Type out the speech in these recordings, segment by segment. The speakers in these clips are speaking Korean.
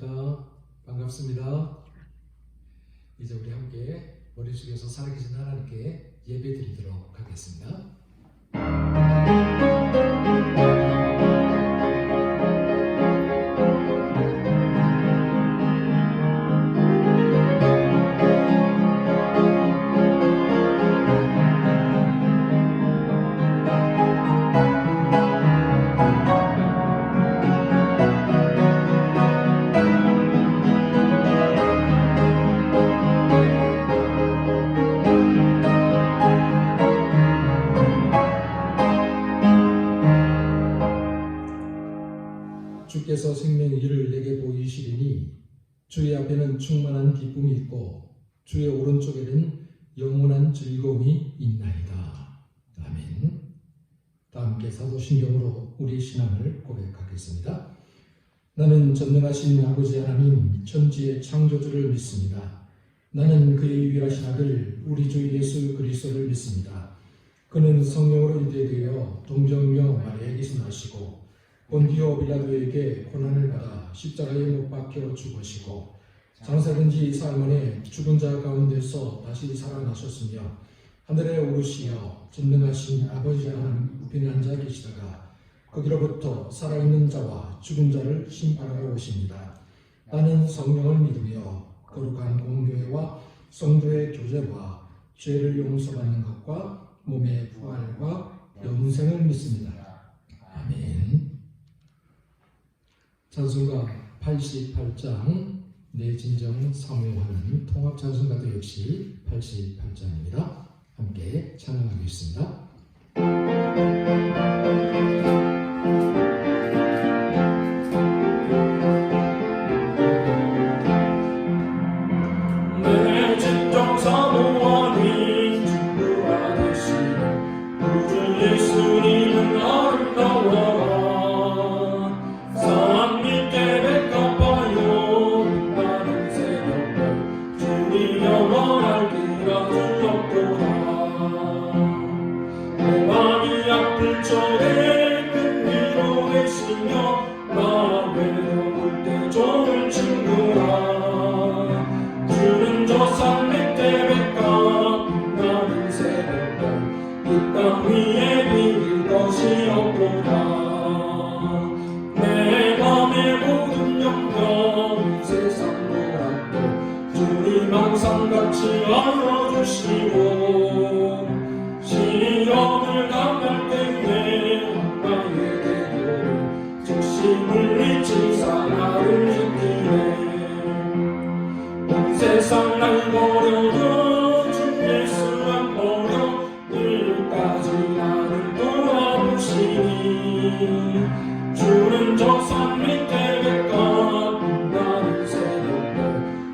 안녕하십니까. 반갑습니다. 이제 우리 함께 머리 숙여서 살아계신 하나님께 예배 드리도록 하겠습니다. 주께서 생명의 길을 내게 보이시리니 주의 앞에는 충만한 기쁨이 있고 주의 오른쪽에는 영원한 즐거움이 있나이다. 아멘. 다 함께 사도신경으로 우리 신앙을 고백하겠습니다. 나는 전능하신 아버지 하나님 천지의 창조주를 믿습니다. 나는 그의 유일하신 아들 우리 주 예수 그리스도를 믿습니다. 그는 성령으로 인도되어 동정녀 마리아에게서 나시고 본디오 빌라도에게 고난을 받아 십자가에 못 박혀 죽으시고 장사된 지 4일 만에 죽은 자 가운데서 다시 살아나셨으며 하늘에 오르시어 전능하신 아버지 하나님 우편에 앉아 계시다가 거기로부터 살아있는 자와 죽은 자를 심판하러 오십니다. 나는 성령을 믿으며 거룩한 공교회와 성도의 교제와 죄를 용서받는 것과 몸의 부활과 영생을 믿습니다. 아멘. 찬송가 88장 내 진정 사모하는 통합 찬송가도 역시 88장입니다. 함께 찬양하겠습니다. 내 진정 사모하니 친구가 되시는 우주 예수님은 아름다워라. 저의 큰 위로 되시며 나 외로울 때 좋은 친구라. 주는 저 산 밑에 백합 나는 새벽별 이 땅 위에 비길 것이 없도다. 내 맘의 모든 염려 세상 노랗고 주님 항상 같이 알아주시고 시험을 당할 때에 나의 대도를 즉심을 잊히사 나를 지키네. 온 세상 날 버려도 주 예수 안 버려 끝까지 나를 도와주시니 주는 저 산 밑에 백합 나는 새벽별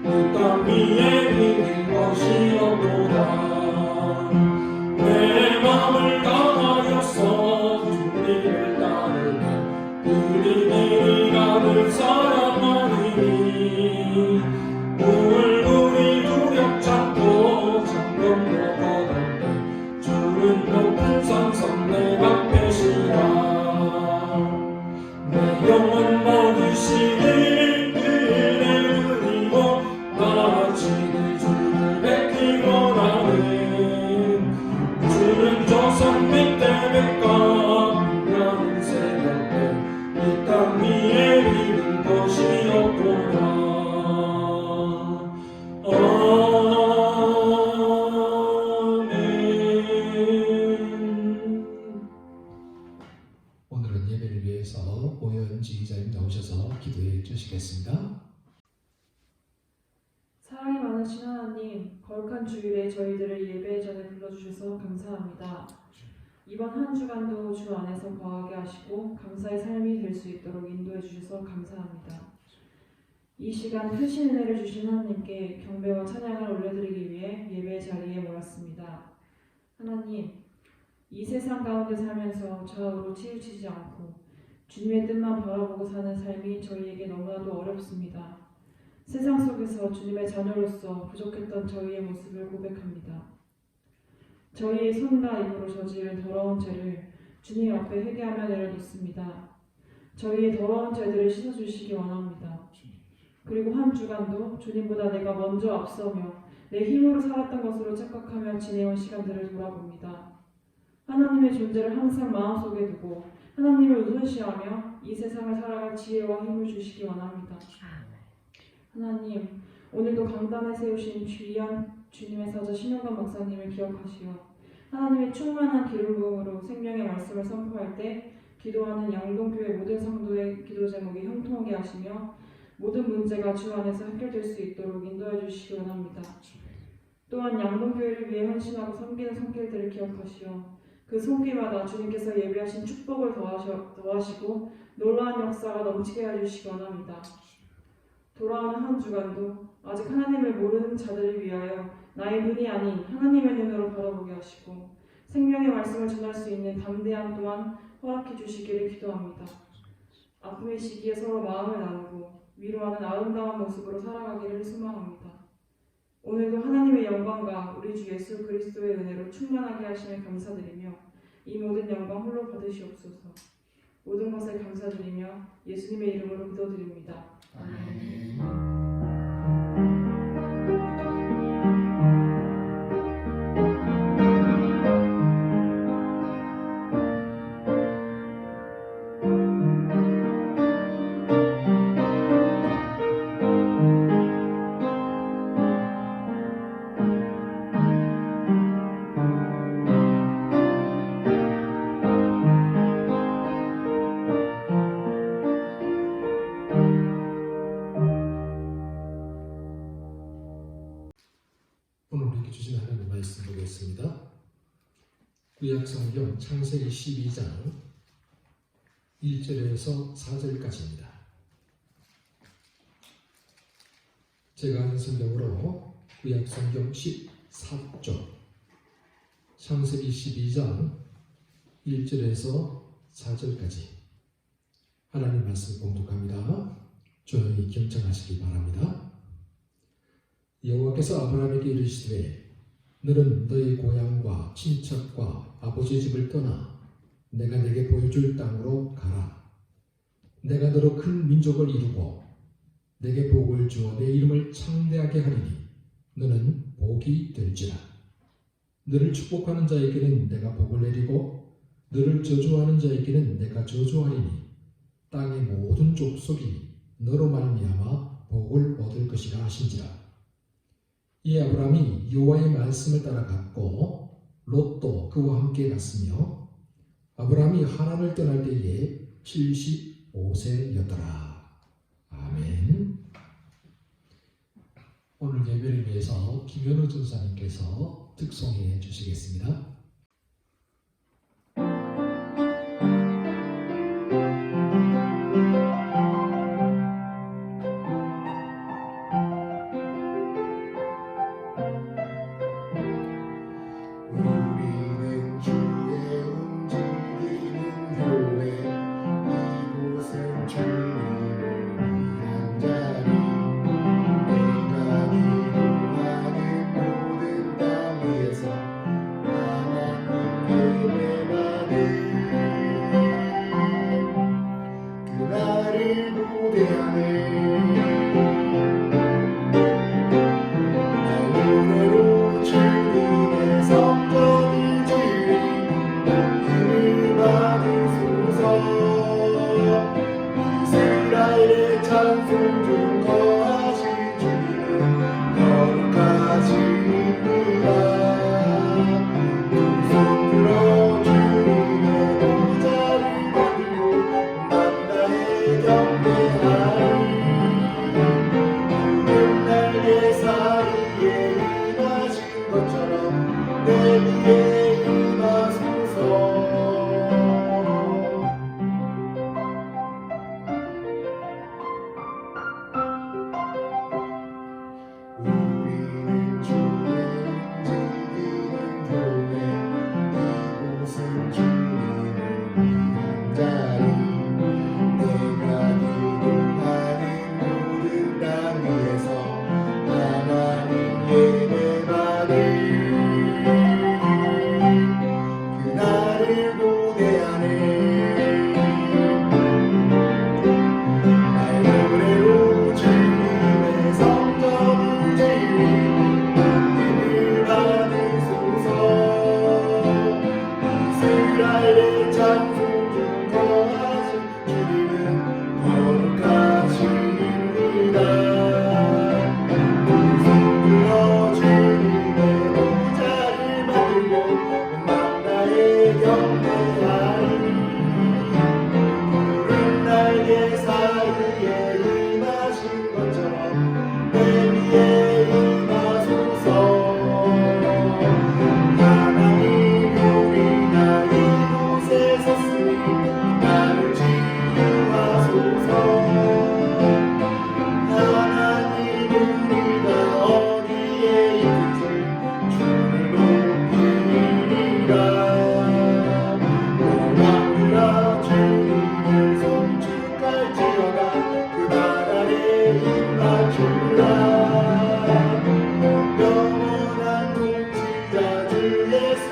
이 땅 위에 비길 것이 없도다. 내 맘을 다하여서 주님을 따르면 그리 나를 사랑하리니 울분이 두렵잖고 장경도 거던데 주는 높은 산성 내 방패시라. 내 영혼 먹이시니 그의 울리고 나아지니 주를 뵙기 원하네. 주는 저 산 밑에 백합 나는 새벽별 이 땅 위에 비는 것이 없도다. 아멘. 오늘은 예배를 위해서 오현 지휘자님 나오셔서 기도해 주시겠습니다. 사랑이 많으신 하나님, 거룩한 주일에 저희들을 예배 전에 불러주셔서 감사합니다. 이번 한 주간도 주 안에서 거하게 하시고 감사의 삶이 될 수 있도록 인도해 주셔서 감사합니다. 이 시간 크신 은혜를 주신 하나님께 경배와 찬양을 올려드리기 위해 예배 자리에 모였습니다. 하나님, 이 세상 가운데 살면서 좌우로 치우치지 않고 주님의 뜻만 바라보고 사는 삶이 저희에게 너무나도 어렵습니다. 세상 속에서 주님의 자녀로서 부족했던 저희의 모습을 고백합니다. 저희의 손과 입으로 저지른 더러운 죄를 주님 앞에 회개하며 내려놓습니다. 저희의 더러운 죄들을 씻어주시기 원합니다. 그리고 한 주간도 주님보다 내가 먼저 앞서며 내 힘으로 살았던 것으로 착각하며 지내온 시간들을 돌아봅니다. 하나님의 존재를 항상 마음속에 두고 하나님을 우선시하며 이 세상을 살아갈 지혜와 힘을 주시기 원합니다. 하나님, 오늘도 강단에 세우신 귀한 주님의 사자 신영관 목사님을 기억하시어 하나님의 충만한 기름 부음으로 생명의 말씀을 선포할 때 기도하는 양동교회 모든 성도의 기도 제목이 형통하게 하시며 모든 문제가 주 안에서 해결될 수 있도록 인도해 주시기 원합니다. 또한 양동교회를 위해 헌신하고 섬기는 손길들을 기억하시어 그 손길마다 주님께서 예비하신 축복을 더하시고 놀라운 역사가 넘치게 해주시기 원합니다. 돌아오는 한 주간도 아직 하나님을 모르는 자들을 위하여 나의 눈이 아닌 하나님의 눈으로 바라보게 하시고 생명의 말씀을 전할 수 있는 담대함 또한 허락해 주시기를 기도합니다. 아픔의 시기에 서로 마음을 나누고 위로하는 아름다운 모습으로 살아가기를 소망합니다. 오늘도 하나님의 영광과 우리 주 예수 그리스도의 은혜로 충만하게 하시며 감사드리며 이 모든 영광 홀로 받으시옵소서. 모든 것을 감사드리며 예수님의 이름으로 기도드립니다. 아멘. 오늘 우리에게 주신 하나님의 말씀 보겠습니다. 구약성경 창세기 12장 1절에서 4절까지입니다. 제가 하는 성경으로 구약성경 14쪽 창세기 12장 1절에서 4절까지 하나님 말씀 봉독합니다. 조용히 경청하시기 바랍니다. 여호와께서 아브라함에게 이르시되 너는 너의 고향과 친척과 아버지 집을 떠나 내가 네게 보여줄 땅으로 가라. 내가 너로 큰 민족을 이루고 네게 복을 주어 내 이름을 창대하게 하리니 너는 복이 될지라. 너를 축복하는 자에게는 내가 복을 내리고 너를 저주하는 자에게는 내가 저주하리니 땅의 모든 족속이 너로 말미암아 복을 얻을 것이라 하신지라. 이 아브라함이 여호와의 말씀을 따라 갔고 롯도 그와 함께 갔으며 아브라함이 하란을 떠날 때에 75세였더라. 아멘. 오늘 예배를 위해서 김현우 전사님께서 특송해 주시겠습니다.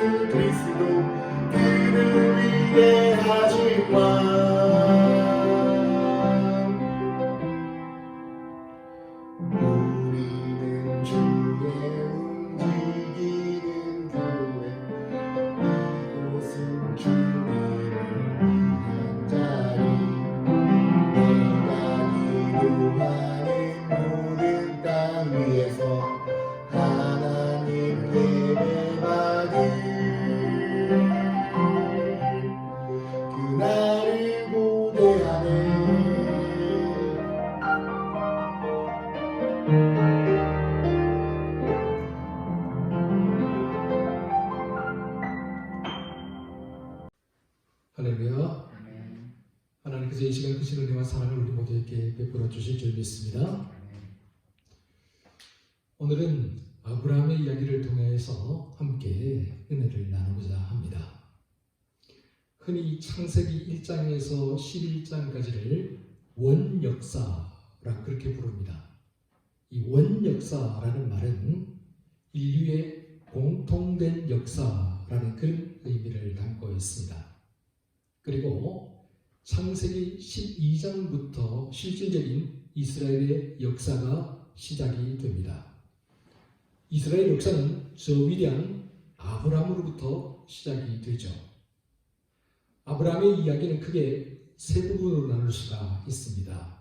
그리스도 그를 위해 하지만 우리는 주의 움직이는 교회 이곳은 주님을 위한 자리 내가 기도하는 모든 땅 위에서 하나님 예배받을 그날을 고대하네. 할렐루야. 하나님께서 이 시간 크신 은혜와 사랑을 우리 모두에게 베풀어 주실 줄 믿습니다. 오늘은 아브라함의 이야기를 통해서 함께 은혜를 나누고자 합니다. 흔히 창세기 1장에서 11장까지를 원역사라 그렇게 부릅니다. 이 원역사라는 말은 인류의 공통된 역사라는 그런 의미를 담고 있습니다. 그리고 창세기 12장부터 실질적인 이스라엘의 역사가 시작이 됩니다. 이스라엘 역사는 저 위대한 아브라함으로부터 시작이 되죠. 아브라함의 이야기는 크게 세 부분으로 나눌 수가 있습니다.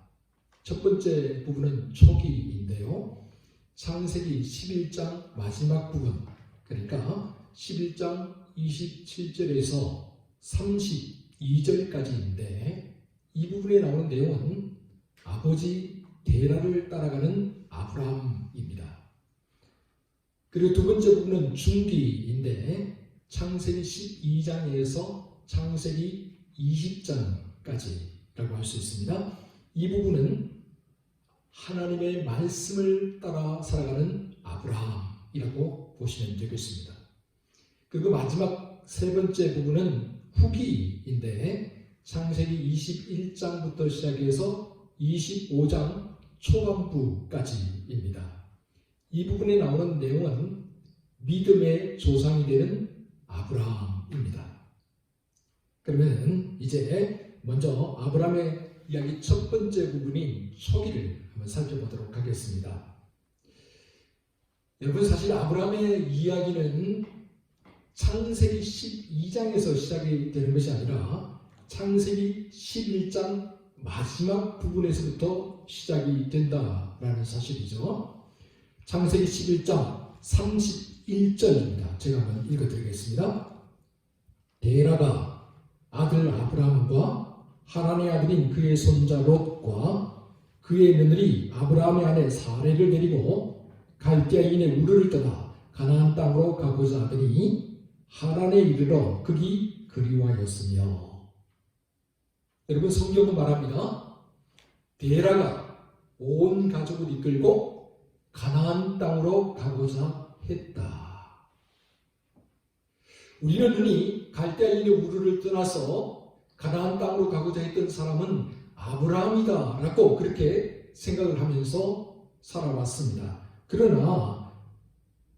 첫 번째 부분은 초기인데요. 창세기 11장 마지막 부분, 그러니까 11장 27절에서 32절까지인데 이 부분에 나오는 내용은 아버지 데라를 따라가는 아브라함입니다. 그리고 두 번째 부분은 중기인데 창세기 12장에서 창세기 20장까지라고 할 수 있습니다. 이 부분은 하나님의 말씀을 따라 살아가는 아브라함이라고 보시면 되겠습니다. 그리고 마지막 세 번째 부분은 후기인데 창세기 21장부터 시작해서 25장 초반부까지입니다. 이 부분에 나오는 내용은 믿음의 조상이 되는 아브라함입니다. 그러면 이제 먼저 아브라함의 이야기 첫 번째 부분인 초기를 한번 살펴보도록 하겠습니다. 여러분, 사실 아브라함의 이야기는 창세기 12장에서 시작이 되는 것이 아니라 창세기 11장 마지막 부분에서부터 시작이 된다라는 사실이죠. 창세기 11장 31절입니다. 제가 한번 읽어드리겠습니다. 데라가 아들 아브라함과 하란의 아들인 그의 손자 롯과 그의 며느리 아브라함의 아내 사레를 데리고 갈대아인의 우르를 떠나 가나안 땅으로 가고자 하더니 하란에 이르러 극이 그리워하였으며. 여러분, 성경은 말합니다. 데라가 온 가족을 이끌고 가나안 땅으로 가고자 했다. 우리는 흔히 갈대아인의 우르를 떠나서 가나안 땅으로 가고자 했던 사람은 아브라함이다 라고 그렇게 생각을 하면서 살아왔습니다. 그러나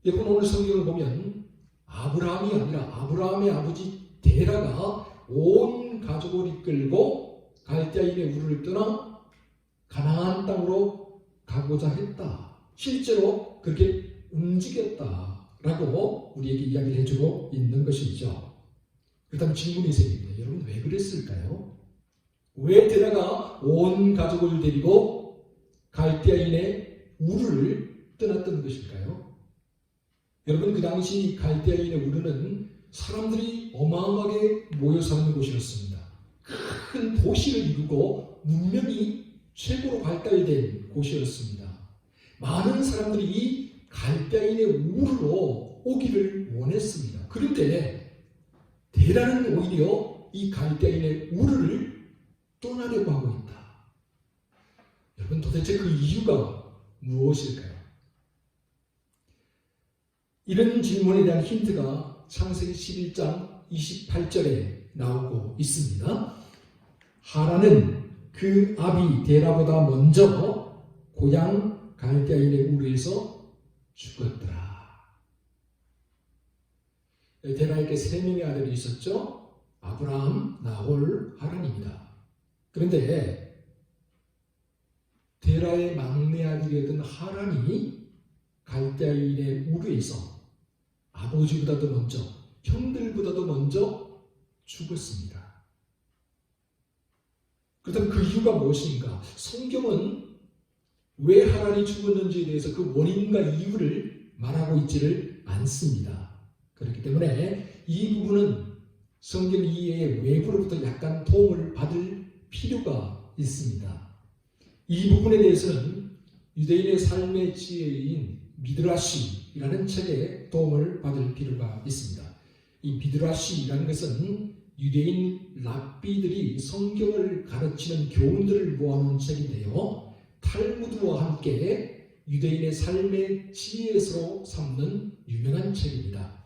여러분, 오늘 성경을 보면 아브라함이 아니라 아브라함의 아버지 데라가 온 가족을 이끌고 갈대아인의 우르를 떠나 가나안 땅으로 가고자 했다. 실제로 그렇게 움직였다라고 우리에게 이야기를 해주고 있는 것이죠. 그렇다면 질문이 생깁니다. 여러분, 왜 그랬을까요? 왜 데라가 온 가족을 데리고 갈대아인의 우르를 떠났던 것일까요? 여러분, 그 당시 갈대아인의 우르는 사람들이 어마어마하게 모여 사는 곳이었습니다. 큰 도시를 이루고 문명이 최고로 발달된 곳이었습니다. 많은 사람들이 이 갈대아인의 우르로 오기를 원했습니다. 그런데 데라는 오히려 이 갈대아인의 우르를 떠나려고 하고 있다. 여러분, 도대체 그 이유가 무엇일까요? 이런 질문에 대한 힌트가 창세기 11장 28절에 나오고 있습니다. 하란은 그 아비 데라보다 먼저 고향 갈대아인의 우르에서 죽었더라. 데라에게 3명의 아들이 있었죠. 아브라함, 나홀, 하란입니다. 그런데 데라의 막내 아들이었던 하란이 갈대아인의 우르에서 아버지보다도 먼저, 형들보다도 먼저 죽었습니다. 그렇다면 그 이유가 무엇인가? 성경은 왜 하란이 죽었는지에 대해서 그 원인과 이유를 말하고 있지를 않습니다. 그렇기 때문에 이 부분은 성경 이해의 외부로부터 약간 도움을 받을 필요가 있습니다. 이 부분에 대해서는 유대인의 삶의 지혜인 미드라시라는 책에 도움을 받을 필요가 있습니다. 이 미드라시라는 것은 유대인 랍비들이 성경을 가르치는 교훈들을 모아놓은 책인데요. 탈무드와 함께 유대인의 삶의 지혜서로 삼는 유명한 책입니다.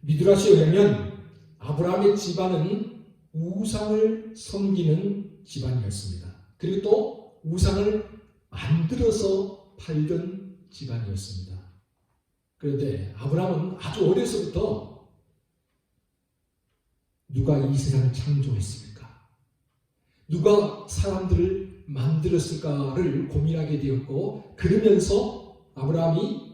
미드라시에 의하면 아브라함의 집안은 우상을 섬기는 집안이었습니다. 그리고 또 우상을 만들어서 팔던 집안이었습니다. 그런데 아브라함은 아주 어려서부터 누가 이 세상을 창조했습니까? 누가 사람들을 만들었을까를 고민하게 되었고, 그러면서 아브라함이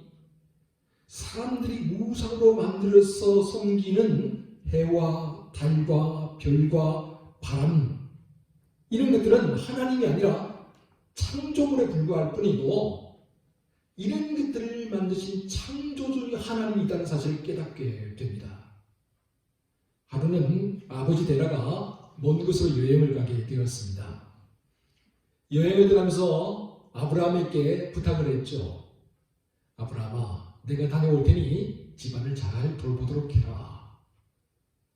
사람들이 우상으로 만들어서 섬기는 해와 달과 별과 바람, 이런 것들은 하나님이 아니라 창조물에 불과할 뿐이고, 이런 것들을 만드신 창조주의 하나님이 있다는 사실을 깨닫게 됩니다. 하루는 아버지 데라가 먼 곳으로 여행을 가게 되었습니다. 여행을 떠나면서 아브라함에게 부탁을 했죠. 아브라함아, 내가 다녀올 테니 집안을 잘 돌보도록 해라.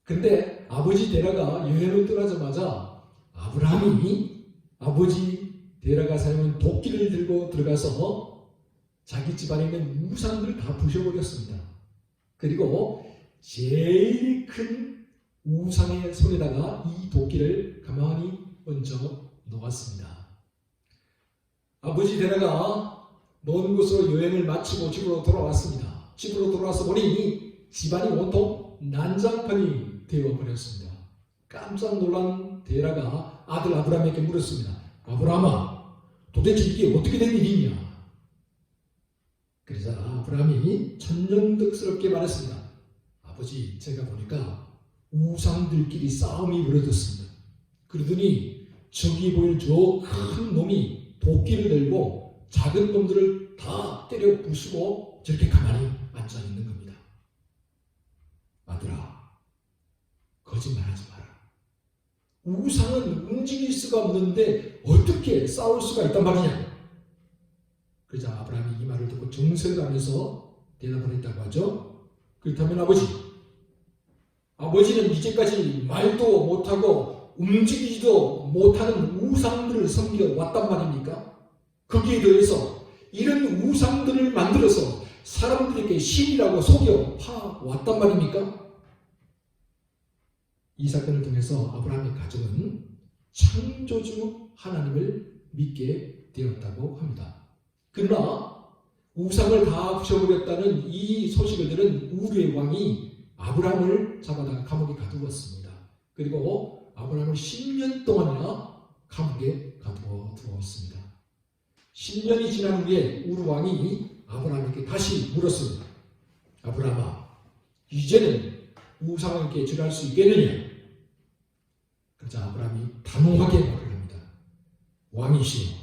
그런데 아버지 데라가 여행을 떠나자마자 아브라함이 아버지 데라가 사용한 도끼를 들고 들어가서 자기 집안에 있는 우상들을 다 부셔버렸습니다. 그리고 제일 큰 우상의 손에다가 이 도끼를 가만히 얹어 놓았습니다. 아버지 데라가 먼 곳으로 여행을 마치고 집으로 돌아왔습니다. 집으로 돌아와서 보니 집안이 온통 난장판이 되어버렸습니다. 깜짝 놀란 데라가 아들 아브라함에게 물었습니다. 아브라함아, 도대체 이게 어떻게 된 일이냐? 그러자 아브라함이 천연덕스럽게 말했습니다. 아버지, 제가 보니까 우상들끼리 싸움이 벌어졌습니다. 그러더니 저기 보이는 저 큰 놈이 도끼를 들고 작은 놈들을 다 때려 부수고 저렇게 가만히 앉아 있는 겁니다. 아들아, 거짓말하지 마라. 우상은 움직일 수가 없는데 어떻게 싸울 수가 있단 말이냐? 그러자 아브라함이 이 말을 듣고 정색을 하면서 대답을 했다고 하죠. 그렇다면 아버지는 이제까지 말도 못하고 움직이지도 못하는 우상들을 섬겨왔단 말입니까? 거기에 더해서 이런 우상들을 만들어서 사람들에게 신이라고 속여 파왔단 말입니까? 이 사건을 통해서 아브라함의 가정은 창조주 하나님을 믿게 되었다고 합니다. 그러나 우상을 다 부셔버렸다는 이 소식을 들은 우르의 왕이 아브라함을 잡아다가 감옥에 가두었습니다. 그리고 아브라함을 10년 동안이나 감옥에 가두어 두었습니다. 10년이 지난 후에 우르 왕이 아브라함에게 다시 물었습니다. 아브라함아, 이제는 우상에게 절할 수 있겠느냐? 그러자 아브라함이 단호하게 말을 합니다. 왕이시여,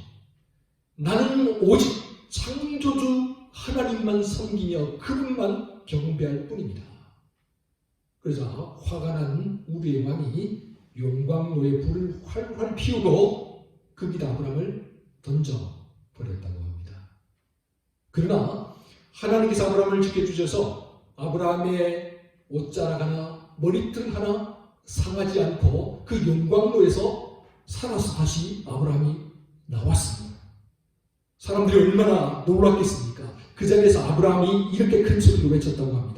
나는 오직 창조주 하나님만 섬기며 그분만 경배할 뿐입니다. 그러자 화가 난 우리의 왕이 용광로에 불을 활활 피우고 거기다 아브라함을 던져버렸다고 합니다. 그러나 하나님께서 아브라함을 지켜주셔서 아브라함의 옷자락 하나, 머리털 하나 상하지 않고 그 용광로에서 살아서 다시 아브라함이 나왔습니다. 사람들이 얼마나 놀랐겠습니까? 그 자리에서 아브라함이 이렇게 큰 소리로 외쳤다고 합니다.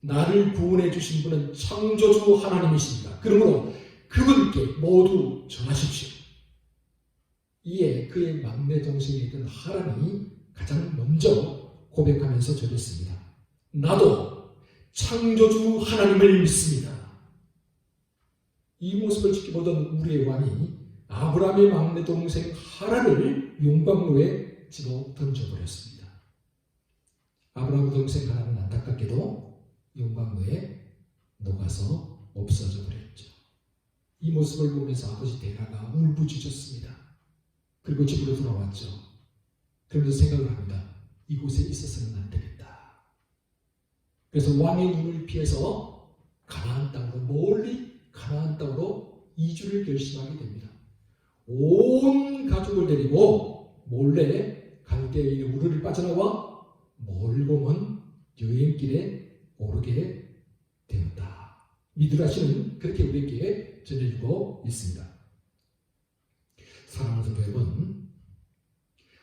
나를 구원해 주신 분은 창조주 하나님이십니다. 그러므로 그분께 모두 전하십시오. 이에 그의 막내 동생이던 하란이 가장 먼저 고백하면서 전했습니다. 나도 창조주 하나님을 믿습니다. 이 모습을 지켜보던 우리의 왕이 아브라함의 막내 동생 하란을 용광로에 집어 던져버렸습니다. 아브라함 동생 하란은 안타깝게도 용광로에 녹아서 없어져 버렸죠. 이 모습을 보면서 아버지 데라가 울부짖었습니다. 그리고 집으로 돌아왔죠. 그러면서 생각을 합니다. 이곳에 있어서는 안 되겠다. 그래서 왕의 눈을 피해서 가나안 땅으로, 멀리 가나안 땅으로 이주를 결심하게 됩니다. 온 가족을 데리고 몰래 갈대아인의 우르를 빠져나와 멀고 먼 여행길에 오르게 되었다. 미드라시는 그렇게 우리에게 전해주고 있습니다. 사랑하는 성도 여러분,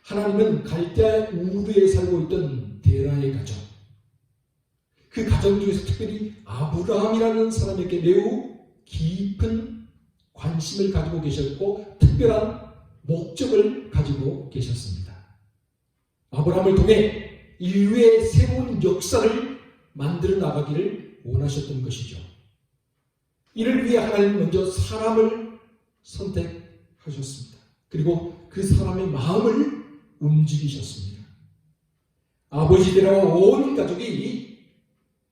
하나님은 갈대아 우르에 살고 있던 데라의 가정, 그 가정 중에서 특별히 아브라함이라는 사람에게 매우 깊은 관심을 가지고 계셨고 특별한 목적을 가지고 계셨습니다. 아브라함을 통해 인류의 새로운 역사를 만들어 나가기를 원하셨던 것이죠. 이를 위해 하나님은 먼저 사람을 선택하셨습니다. 그리고 그 사람의 마음을 움직이셨습니다. 아버지 데라와 온 가족이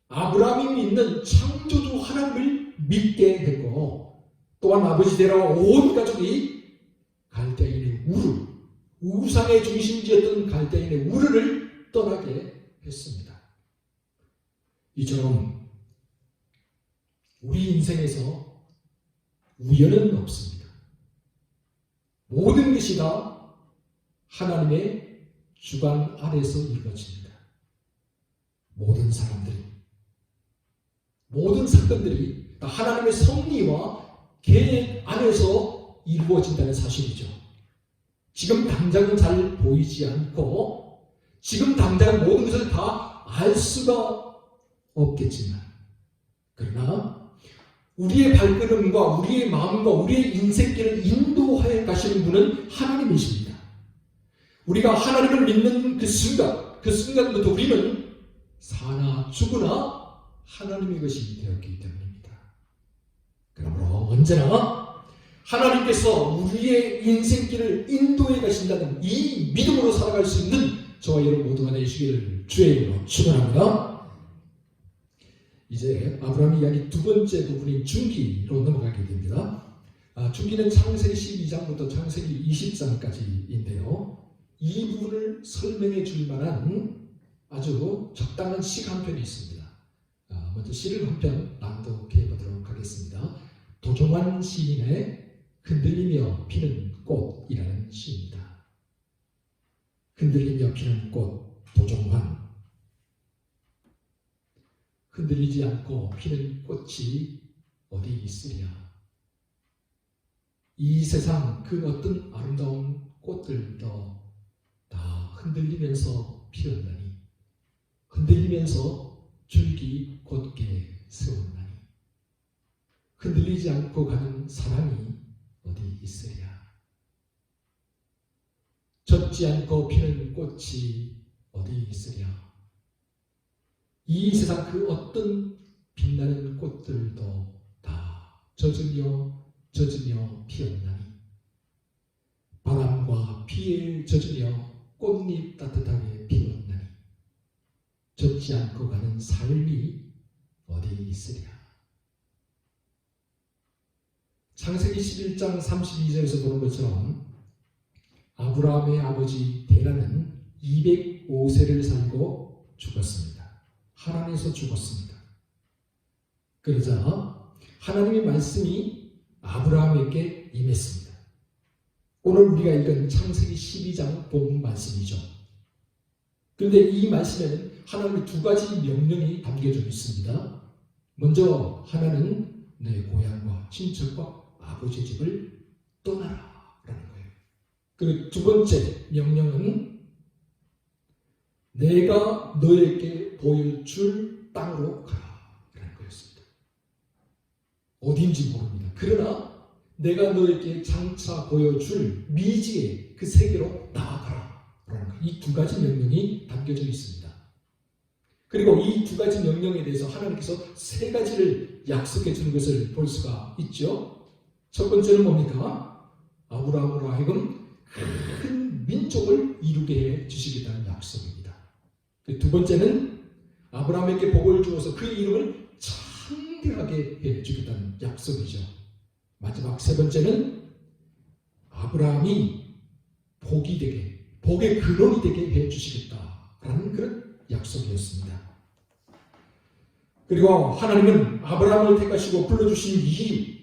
아브라함이 믿는 창조주 하나님을 믿게 했고, 또한 아버지 데라와 온 가족이 갈대아인의 우르, 우상의 중심지였던 갈대아인의 우르를 떠나게 했습니다. 이처럼 우리 인생에서 우연은 없습니다. 모든 것이 다 하나님의 주관 아래서 이루어집니다. 모든 사람들이, 모든 사건들이 다 하나님의 섭리와 계획 안에서 이루어진다는 사실이죠. 지금 당장은 잘 보이지 않고 지금 당장은 모든 것을 다 알 수가 없겠지만, 그러나 우리의 발걸음과 우리의 마음과 우리의 인생길을 인도하여 가시는 분은 하나님이십니다. 우리가 하나님을 믿는 그 순간부터 우리는 사나 죽으나 하나님의 것이 되었기 때문입니다. 그러므로 언제나 하나님께서 우리의 인생길을 인도해 가신다는 이 믿음으로 살아갈 수 있는 저와 여러분 모두가 되시기를 주의 이름으로 축원합니다. 이제 아브라함 이야기 두 번째 부분인 중기로 넘어가게 됩니다. 중기는 창세기 12장부터 창세기 20장까지인데요. 이 부분을 설명해 줄 만한 아주 적당한 시 한 편이 있습니다. 먼저 시를 한 편 낭독해 보도록 하겠습니다. 도종환 시인의 흔들리며 피는 꽃이라는 시입니다. 흔들리며 피는 꽃, 도종환. 흔들리지 않고 피는 꽃이 어디 있으랴. 이 세상 그 어떤 아름다운 꽃들도 다 흔들리면서 피었나니, 흔들리면서 줄기 곧게 세웠나니, 흔들리지 않고 가는 사랑이 어디 있으랴. 젖지 않고 피는 꽃이 어디 있으랴. 이 세상 그 어떤 빛나는 꽃들도 다 젖으며 피었나니, 바람과 비에 젖으며 꽃잎 따뜻하게 피었나니, 젖지 않고 가는 삶이 어디 있으랴. 창세기 11장 32절에서 보는 것처럼 아브라함의 아버지 데라는 205세를 살고 죽었습니다. 하란에서 죽었습니다. 그러자 하나님의 말씀이 아브라함에게 임했습니다. 오늘 우리가 읽은 창세기 12장 본 말씀이죠. 그런데 이 말씀에는 하나님의 두 가지 명령이 담겨져 있습니다. 먼저 하나는 내 고향과 친척과 아버지의 집을 떠나라 라는 거예요. 그리고 두 번째 명령은 내가 너에게 보여줄 땅으로 가라 라는 거였습니다. 어딘지 모릅니다. 그러나 내가 너에게 장차 보여줄 미지의 그 세계로 나아가라 라는 거예요. 이 두 가지 명령이 담겨져 있습니다. 그리고 이 두 가지 명령에 대해서 하나님께서 세 가지를 약속해 주는 것을 볼 수가 있죠. 첫 번째는 뭡니까? 아브라함으로 하여금 큰 민족을 이루게 해 주시겠다는 약속입니다. 두 번째는 아브라함에게 복을 주어서 그의 이름을 창대하게 해 주겠다는 약속이죠. 마지막 세 번째는 아브라함이 복이 되게, 복의 근원이 되게 해 주시겠다라는 그런 약속이었습니다. 그리고 하나님은 아브라함을 택하시고 불러주신 이유,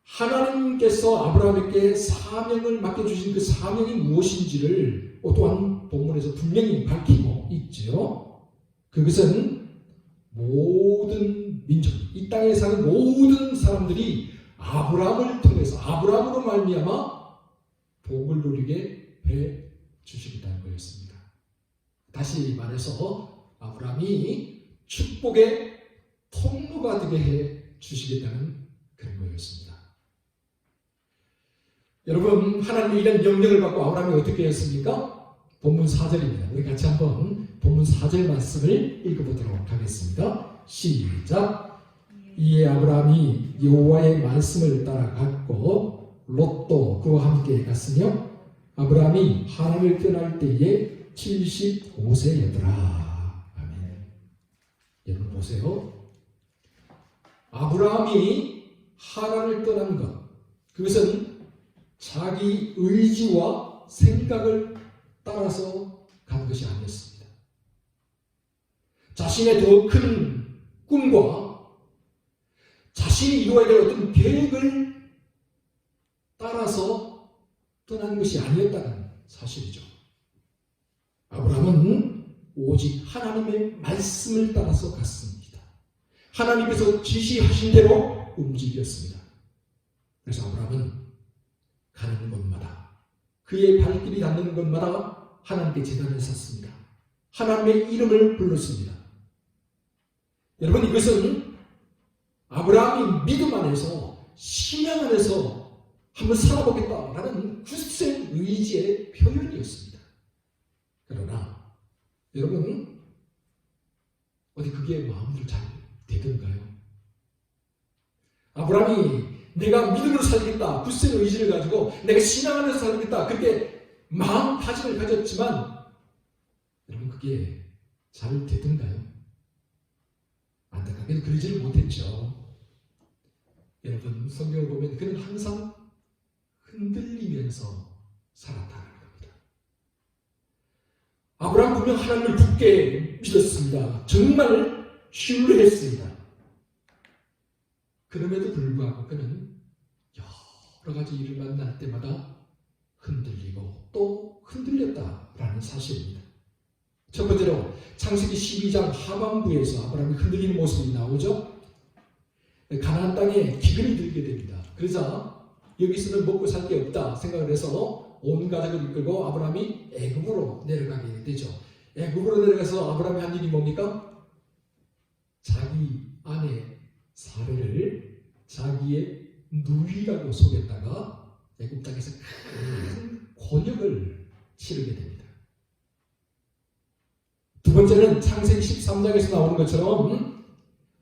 하나님께서 아브라함에게 사명을 맡겨주신 그 사명이 무엇인지를 또한 본문에서 분명히 밝히고 있지요. 그것은 모든 민족, 이 땅에 사는 모든 사람들이 아브라함을 통해서, 아브라함으로 말미암아 복을 누리게 해 주시겠다는 거였습니다. 다시 말해서 아브라함이 축복의 통로가 되게 해 주시겠다는 그런 거였습니다. 여러분, 하나님의 이런 명령을 받고 아브라함이 어떻게 했습니까? 본문 4절입니다. 우리 같이 한번 본문 4절 말씀을 읽어보도록 하겠습니다. 시작. 이에 아브라함이 여호와의 말씀을 따라갔고 롯도 그와 함께 갔으며 아브라함이 하란을 떠날 때에 75세였더라. 아멘. 여러분 보세요. 아브라함이 하란을 떠난 것, 그것은 자기 의지와 생각을 따라서 간 것이 아니었습니다. 자신의 더 큰 꿈과 자신이 이루어야 될 어떤 계획을 따라서 떠난 것이 아니었다는 사실이죠. 아브라함은 오직 하나님의 말씀을 따라서 갔습니다. 하나님께서 지시하신 대로 움직였습니다. 그래서 아브라함은 가는 곳마다, 그의 발길이 닿는 곳마다 하나님께 제단을 샀습니다. 하나님의 이름을 불렀습니다. 여러분, 이것은 아브라함이 믿음 안에서, 신앙 안에서 한번 살아보겠다라는 굳센 의지의 표현이었습니다. 그러나 여러분, 어디 그게 마음대로 잘 되던가요? 아브라함이 내가 믿음으로 살겠다, 굳센 의지를 가지고 내가 신앙 안에서 살겠다, 그렇게 마음다짐을 가졌지만 여러분, 그게 잘 되던가요? 안타깝게도 그러지를 못했죠. 여러분, 성경을 보면 그는 항상 흔들리면서 살았다는 겁니다. 아브라함 분명 하나님을 굳게 믿었습니다. 정말 신뢰했습니다. 그럼에도 불구하고 그는 여러 가지 일을 만날 때마다 흔들리고 또 흔들렸다라는 사실입니다. 첫 번째로 창세기 12장 하반부에서 아브라함이 흔들리는 모습이 나오죠. 가나안 땅에 기근이 들게 됩니다. 그러자 여기서는 먹고 살 게 없다 생각을 해서 온 가족을 이끌고 아브라함이 애굽으로 내려가게 되죠. 애굽으로 내려가서 아브라함이 한 일이 뭡니까? 자기 아내 사례를 자기의 누이라고 속였다가 애굽 땅에서 큰 곤욕을 치르게 됩니다. 두 번째는 창세기 13장에서 나오는 것처럼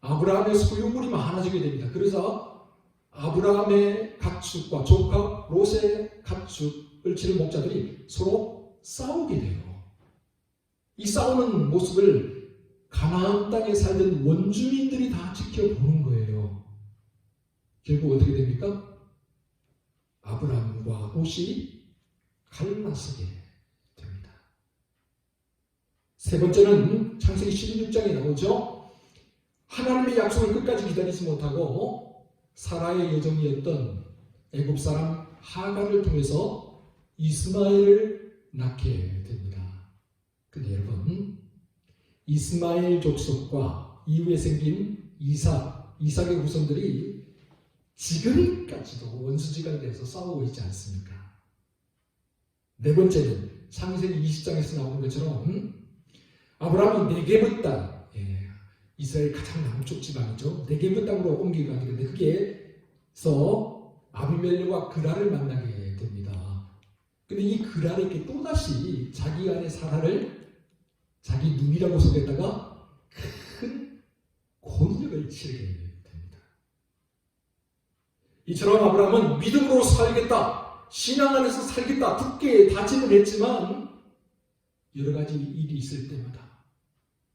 아브라함의 소유물이 많아지게 됩니다. 그래서 아브라함의 가축과 조카 롯의 가축을 치는 목자들이 서로 싸우게 돼요. 이 싸우는 모습을 가나안 땅에 살던 원주민들이 다 지켜보는 거예요. 결국 어떻게 됩니까? 아브라함과 롯이 갈라서게 됩니다. 세 번째는 창세기 16장에 나오죠. 하나님의 약속을 끝까지 기다리지 못하고 사라의 여종이었던 애굽 사람 하갈을 통해서 이스마엘을 낳게 됩니다. 근데 여러분, 이스마엘 족속과 이후에 생긴 이삭의 후손들이 지금까지도 원수지간에 대해서 싸우고 있지 않습니까? 네 번째는 창세기 20장에서 나오는 것처럼 아브라함이 네게브 땅, 이스라엘 가장 남쪽 지방이죠. 네게브 땅으로 옮기게 되는데 거기에서 아비멜렉과 그랄을 만나게 됩니다. 근데 이 그랄에게 또다시 자기 아내 사라를 자기 누이라고 속였다가 시련을 치르게 됩니다. 이처럼 아브라함은 믿음으로 살겠다, 신앙 안에서 살겠다 굳게 다짐을 했지만 여러 가지 일이 있을 때마다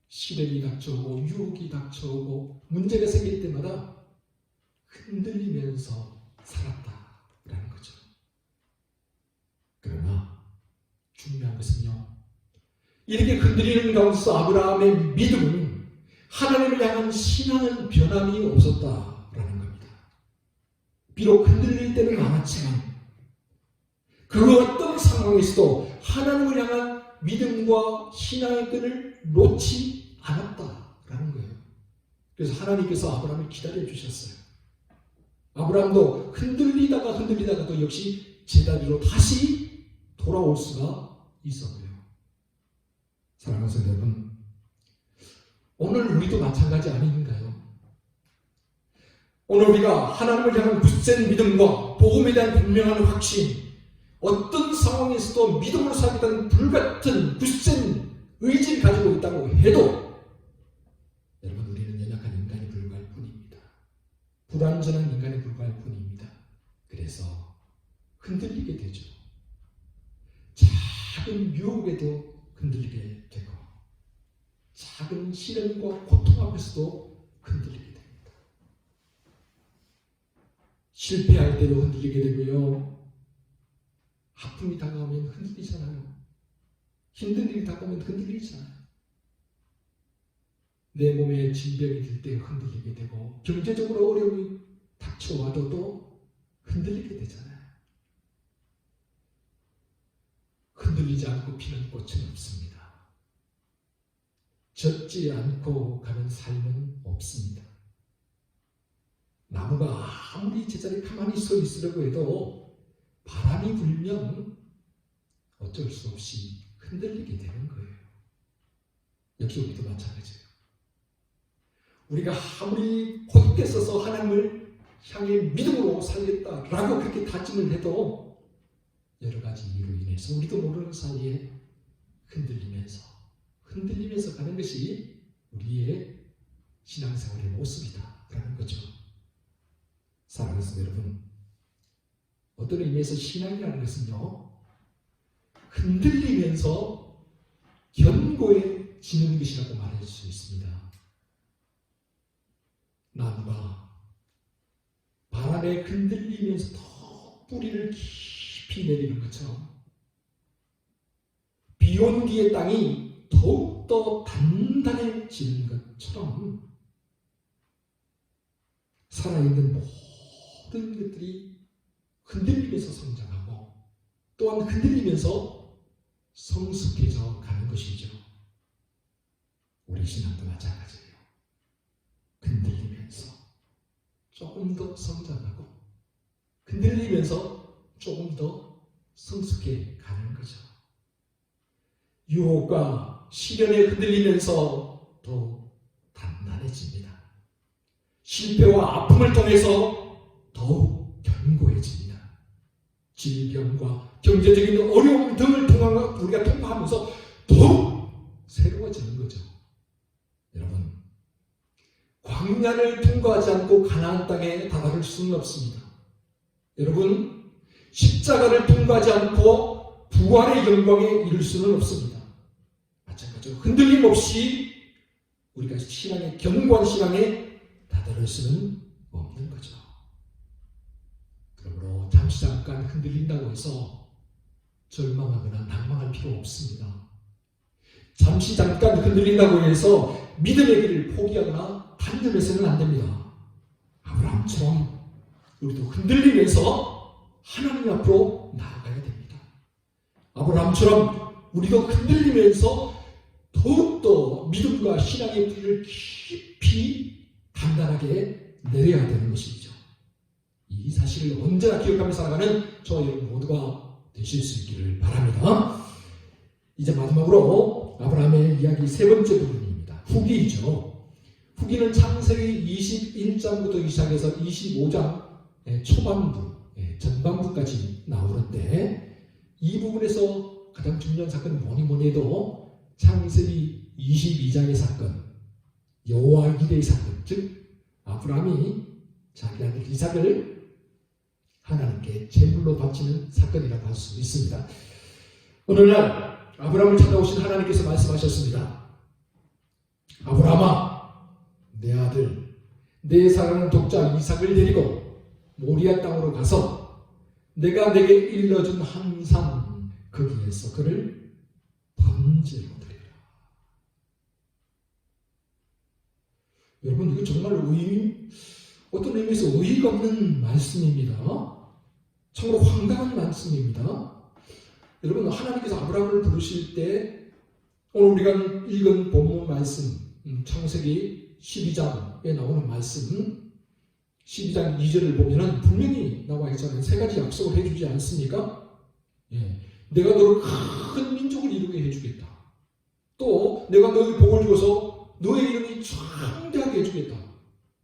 시련이 닥쳐오고 유혹이 닥쳐오고 문제가 생길 때마다 흔들리면서 살았다라는 거죠. 그러나 중요한 것은요, 이렇게 흔들리는 가운데서 아브라함의 믿음은 하나님을 향한 신앙은 변함이 없었다라는 겁니다. 비록 흔들릴 때는 많았지만 그 어떤 상황에서도 하나님을 향한 믿음과 신앙의 끈을 놓지 않았다라는 거예요. 그래서 하나님께서 아브라함을 기다려 주셨어요. 아브라함도 흔들리다가도 역시 제자리로 다시 돌아올 수가 있었고요. 사랑하는 성도 여러분, 오늘 우리도 마찬가지 아닌가요? 오늘 우리가 하나님을 향한 굳센 믿음과 복음에 대한 분명한 확신, 어떤 상황에서도 믿음으로 살겠다는 불같은 굳센 의지를 가지고 있다고 해도 여러분, 우리는 연약한 인간에 불과할 뿐입니다. 불완전한 인간에 불과할 뿐입니다. 그래서 흔들리게 되죠. 작은 유혹에도 흔들리게 되고 작은 시련과 고통 앞에서도 흔들리게 됩니다. 실패할 때도 흔들리게 되고요. 아픔이 다가오면 흔들리잖아요. 힘든 일이 다가오면 흔들리잖아요. 내 몸에 질병이 들 때 흔들리게 되고 경제적으로 어려움이 닥쳐와도 또 흔들리게 되잖아요. 흔들리지 않고 피는 꽃은 없습니다. 젖지 않고 가는 삶은 없습니다. 나무가 아무리 제자리에 가만히 서 있으려고 해도 바람이 불면 어쩔 수 없이 흔들리게 되는 거예요. 역시 우리도 마찬가지예요. 우리가 아무리 곧게 서서 하나님을 향해 믿음으로 살겠다라고 그렇게 다짐을 해도 여러 가지 이유로 인해서 우리도 모르는 사이에 흔들리면서 가는 것이 우리의 신앙생활의 모습이다라는 거죠. 사랑하는 성도 여러분, 어떤 의미에서 신앙이라는 것은요, 흔들리면서 견고해지는 것이라고 말할 수 있습니다. 나무가 바람에 흔들리면서 더 뿌리를 깊이 내리는 것처럼 비 온 뒤의 땅이 더욱더 단단해지는 것처럼 살아있는 모든 것들이 흔들리면서 성장하고 또한 흔들리면서 성숙해져 가는 것이죠. 우리 신앙도 마찬가지예요. 흔들리면서 조금 더 성장하고 흔들리면서 조금 더 성숙해 가는 거죠. 유혹과 시련에 흔들리면서 더 단단해집니다. 실패와 아픔을 통해서 더욱 견고해집니다. 질병과 경제적인 어려움 등을 우리가 통과하면서 더욱 새로워지는 거죠. 여러분, 광야를 통과하지 않고 가나안 땅에 다다를 수는 없습니다. 여러분, 십자가를 통과하지 않고 부활의 영광에 이를 수는 없습니다. 마찬가지로 흔들림 없이 우리가 신앙의 견고한 신앙에 다다를 수는 없는 거죠. 그러므로 잠시 잠깐 흔들린다고 해서 절망하거나 낭망할 필요 없습니다. 잠시 잠깐 흔들린다고 해서 믿음의 길을 포기하거나 단념해서는 안 됩니다. 아브라함처럼 우리도 흔들리면서 하나님 앞으로 나아가야 됩니다. 아브라함처럼 우리도 흔들리면서 더욱더 믿음과 신앙의 뿌리를 깊이 단단하게 내려야 되는 것이죠. 이 사실을 언제나 기억하며 살아가는 저와 여러분 모두가 되실 수 있기를 바랍니다. 이제 마지막으로 아브라함의 이야기 세 번째 부분입니다. 후기이죠. 후기는 창세기 21장부터 시작해서 25장 초반부, 전반부까지 나오는데 이 부분에서 가장 중요한 사건은 뭐니 해도 창세기 22장의 사건, 여호와 이레의 사건, 즉 아브라함이 자기 아들 이삭을 하나님께 제물로 바치는 사건이라고 할 수 있습니다. 어느 날 아브라함을 찾아오신 하나님께서 말씀하셨습니다. 아브라함아, 내 아들, 내 사랑하는 독자 이삭을 데리고 모리아 땅으로 가서 내가 내게 일러준 한 산 거기에서 그를 번제로 드리라. 여러분, 이거 정말 어떤 의미에서 의의가 없는 말씀입니다. 정말 황당한 말씀입니다. 여러분, 하나님께서 아브라함을 부르실 때 오늘 우리가 읽은 본문 말씀 창세기 12장에 나오는 말씀 12장 2절을 보면은 분명히 나와 있잖아요. 세 가지 약속을 해주지 않습니까? 예, 내가 너를 큰 민족을 이루게 해주겠다. 또 내가 너에게 복을 주어서 너의 이름이 창대하게 해주겠다.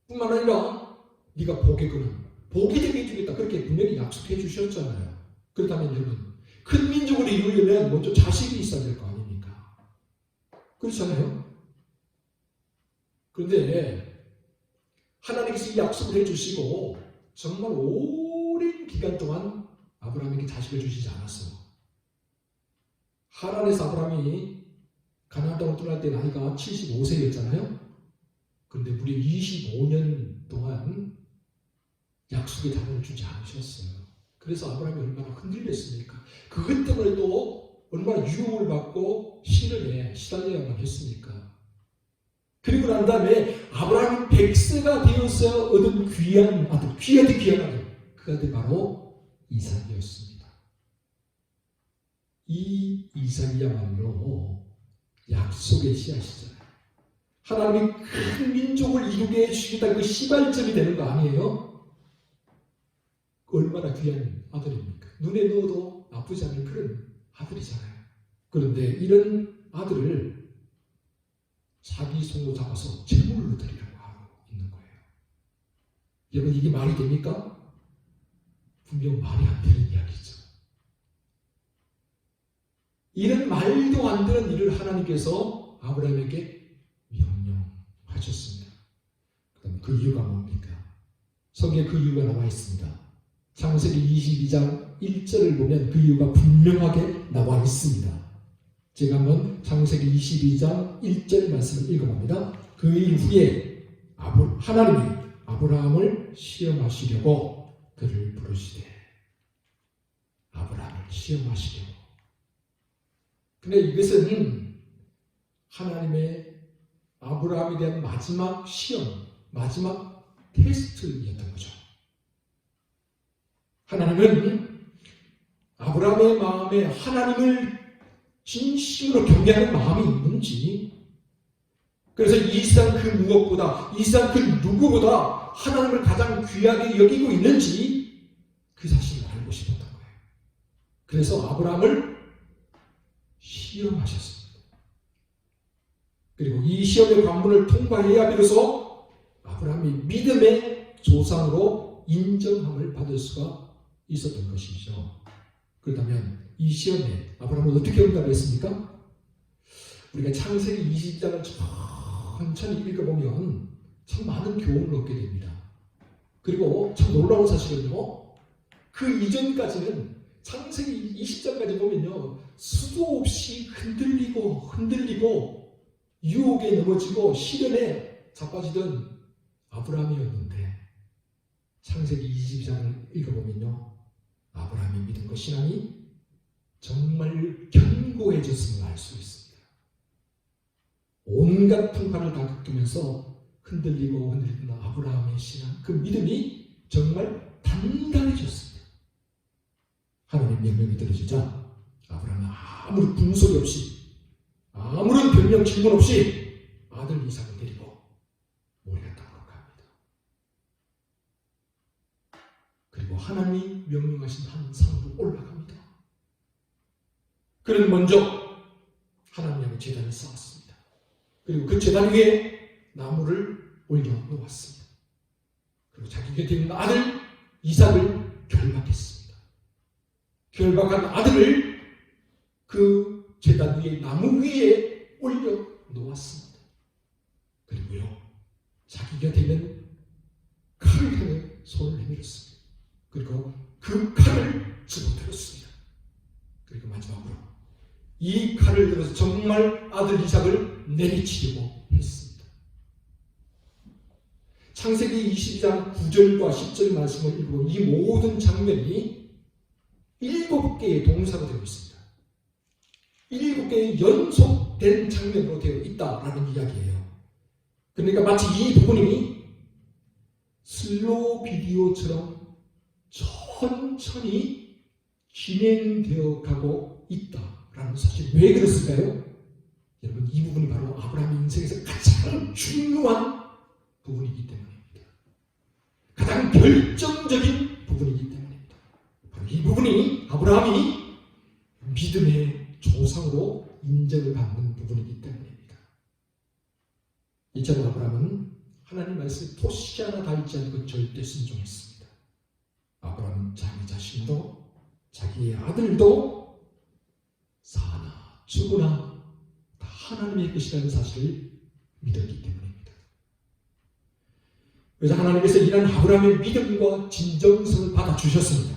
뿐만 아니라 네가 복이 되게 해주겠다. 그렇게 분명히 약속해 주셨잖아요. 그렇다면 여러분, 큰 민족을 이루려면 먼저 자식이 있어야 될 거 아닙니까? 그렇잖아요. 그런데 하나님께서 이 약속을 해주시고 정말 오랜 기간 동안 아브라함에게 자식을 주시지 않았어요. 하란에서 아브라함이 가나안 땅을 떠날 때 나이가 75세였잖아요. 그런데 무려 25년 동안 약속의 자녀를 주지 않으셨어요. 그래서 아브라함이 얼마나 흔들렸습니까? 그것 때문에 또 얼마나 유혹을 받고 시련에 시달려야만 했습니까? 그리고 난 다음에 아브라함이 100세가 되어서 얻은 귀한 아들, 귀하디 귀한 아들, 그 아들 바로 이삭이었습니다. 이 이삭이야말로 약속의 씨앗이잖아요. 하나님이 큰 민족을 이루게 해주시겠다, 그 시발점이 되는 거 아니에요? 얼마나 귀한 아들입니까? 눈에 넣어도 나쁘지 않은 그런 아들이잖아요. 그런데 이런 아들을 자기 손으로 잡아서 제물로 드리라고 하고 있는 거예요. 여러분, 이게 말이 됩니까? 분명 말이 안 되는 이야기죠. 이런 말도 안 되는 일을 하나님께서 아브라함에게 명령하셨습니다. 그럼 그 이유가 뭡니까? 성경에 그 이유가 나와 있습니다. 창세기 22장 1절을 보면 그 이유가 분명하게 나와 있습니다. 제가 한번 창세기 22장 1절 말씀을 읽어봅니다. 그 일 후에 하나님이 아브라함을 시험하시려고 그를 부르시되, 아브라함을 시험하시려고. 근데 이것은 하나님의 아브라함에 대한 마지막 시험, 마지막 테스트였던 거죠. 하나님은 아브라함의 마음에 하나님을 진심으로 경외하는 마음이 있는지, 그래서 이 세상 그 무엇보다, 이 세상 그 누구보다 하나님을 가장 귀하게 여기고 있는지 그 사실을 알고 싶었던 거예요. 그래서 아브라함을 시험하셨습니다. 그리고 이 시험의 관문을 통과해야 비로소 아브라함이 믿음의 조상으로 인정함을 받을 수가 있었던 것이죠. 그렇다면 이 시험에 아브라함은 어떻게 응답했습니까? 우리가 창세기 20장을 천천히 읽어보면 참 많은 교훈을 얻게 됩니다. 그리고 참 놀라운 사실은요, 그 이전까지는 창세기 20장까지 보면요, 수도 없이 흔들리고 유혹에 넘어지고 시련에 자빠지던 아브라함이었는데, 창세기 22장을 읽어보면요, 아브라함이 믿은 것 신앙이 정말 견고해졌음을 알 수 있습니다. 온갖 풍파를 다 겪으면서 흔들리던 아브라함의 신앙, 그 믿음이 정말 단단해졌습니다. 하나님 명령이 들어지자 아브라함은 아무런 분소리 없이, 아무런 변명 질문 없이 아들 이삭을 데리고 모리아 땅으로 갑니다. 그리고 하나님이 명령하신 한 산으로 올라갑니다. 그는 먼저 하나님 향해 제단을 쌓았습니다. 그리고 그 제단 위에 나무를 올려놓았습니다. 그리고 자기 곁에 있는 아들 이삭을 결박했습니다. 결박한 아들을 그 제단 위에, 나무 위에 올려놓았습니다. 그리고요, 자기 곁에 있는 손을 내밀었습니다. 그리고 그 칼을 집어들었습니다. 그리고 마지막으로 이 칼을 들어서 정말 아들 이삭을 내리치려고 했습니다. 창세기 22장 9절과 10절 말씀을 읽고 이 모든 장면이 7개의 동사로 되어 있습니다. 7개의 연속된 장면으로 되어 있다라는 이야기예요. 그러니까 마치 이 부분이 슬로우 비디오처럼 천천히 진행되어 가고 있다라는 사실. 왜 그랬을까요? 여러분, 이 부분이 바로 아브라함 인생에서 가장 중요한 부분이기 때문입니다. 가장 결정적인 부분이기 때문입니다. 바로 이 부분이 아브라함이 믿음의 조상으로 인정을 받는 부분이기 때문입니다. 이처럼 아브라함은 하나님 말씀에 토시 하나 닳지 않고 절대 순종했습니다. 아브라함은 자기 자신도 자기의 아들도 사나 죽으나 다 하나님의 것이라는 사실을 믿었기 때문입니다. 그래서 하나님께서 이런 아브라함의 믿음과 진정성을 받아주셨습니다.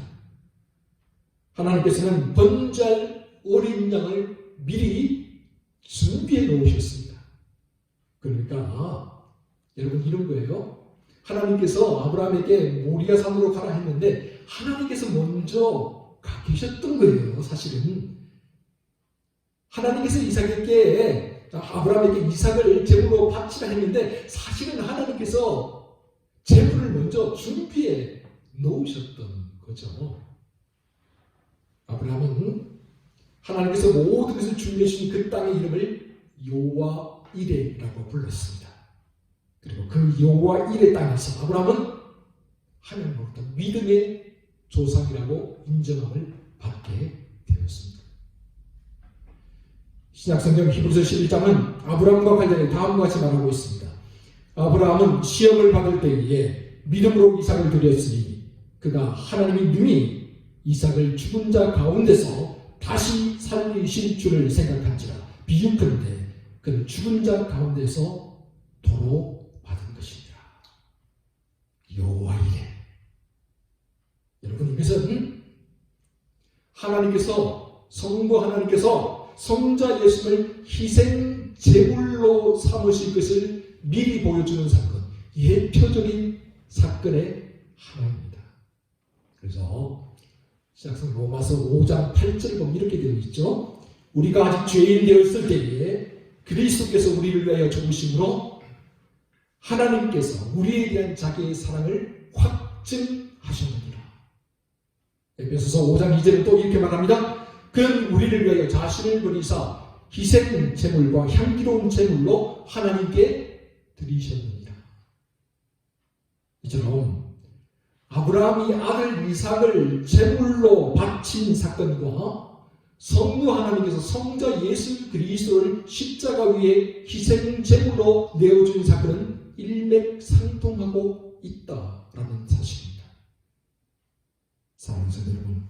하나님께서는 번제할 어린 양을 미리 준비해 놓으셨습니다. 그러니까 여러분, 이런 거예요. 하나님께서 아브라함에게 모리아 산으로 가라 했는데 하나님께서 먼저 가 계셨던 거예요. 사실은 하나님께서 아브라함에게 이삭을 제물로 바치라 했는데 사실은 하나님께서 제물을 먼저 준비해 놓으셨던 거죠. 아브라함은 하나님께서 모든 것을 준비해 주신 그 땅의 이름을 여호와 이레라고 불렀습니다. 그리고 그 여호와 이레 땅에서 아브라함은 하나님으로부터 믿음의 조상이라고 인정함을 받게 되었습니다. 신약성경 히브리서 11장은 아브라함과 관련해 다음과 같이 말하고 있습니다. 아브라함은 시험을 받을 때에 믿음으로 이삭을 드렸으니 그가 하나님이 능히 이삭을 죽은 자 가운데서 다시 살리신 줄을 생각한지라 비유컨대 그는 죽은 자 가운데서 도로 받은 것이니라. 여호와 이레. 여러분, 이것은 성부 하나님께서 성자 예수를 희생 제물로 삼으실 것을 미리 보여주는 사건, 예표적인 사건의 하나입니다. 그래서 신약성 로마서 5장 8절 보면 이렇게 되어 있죠. 우리가 아직 죄인 되었을 때에 그리스도께서 우리를 위하여 죽으심으로 하나님께서 우리에 대한 자기의 사랑을 확증하셨느니라. 에베소서 5장 2절은 또 이렇게 말합니다. 그는 우리를 위하여 자신을 버리사 희생 제물과 향기로운 제물로 하나님께 드리셨느니라. 이처럼 아브라함이 아들 이삭을 제물로 바친 사건과 성부 하나님께서 성자 예수 그리스도를 십자가 위에 희생 제물로 내어준 사건은 일맥상통하고 있다라는 사실입니다. 사랑하는 성도 여러분,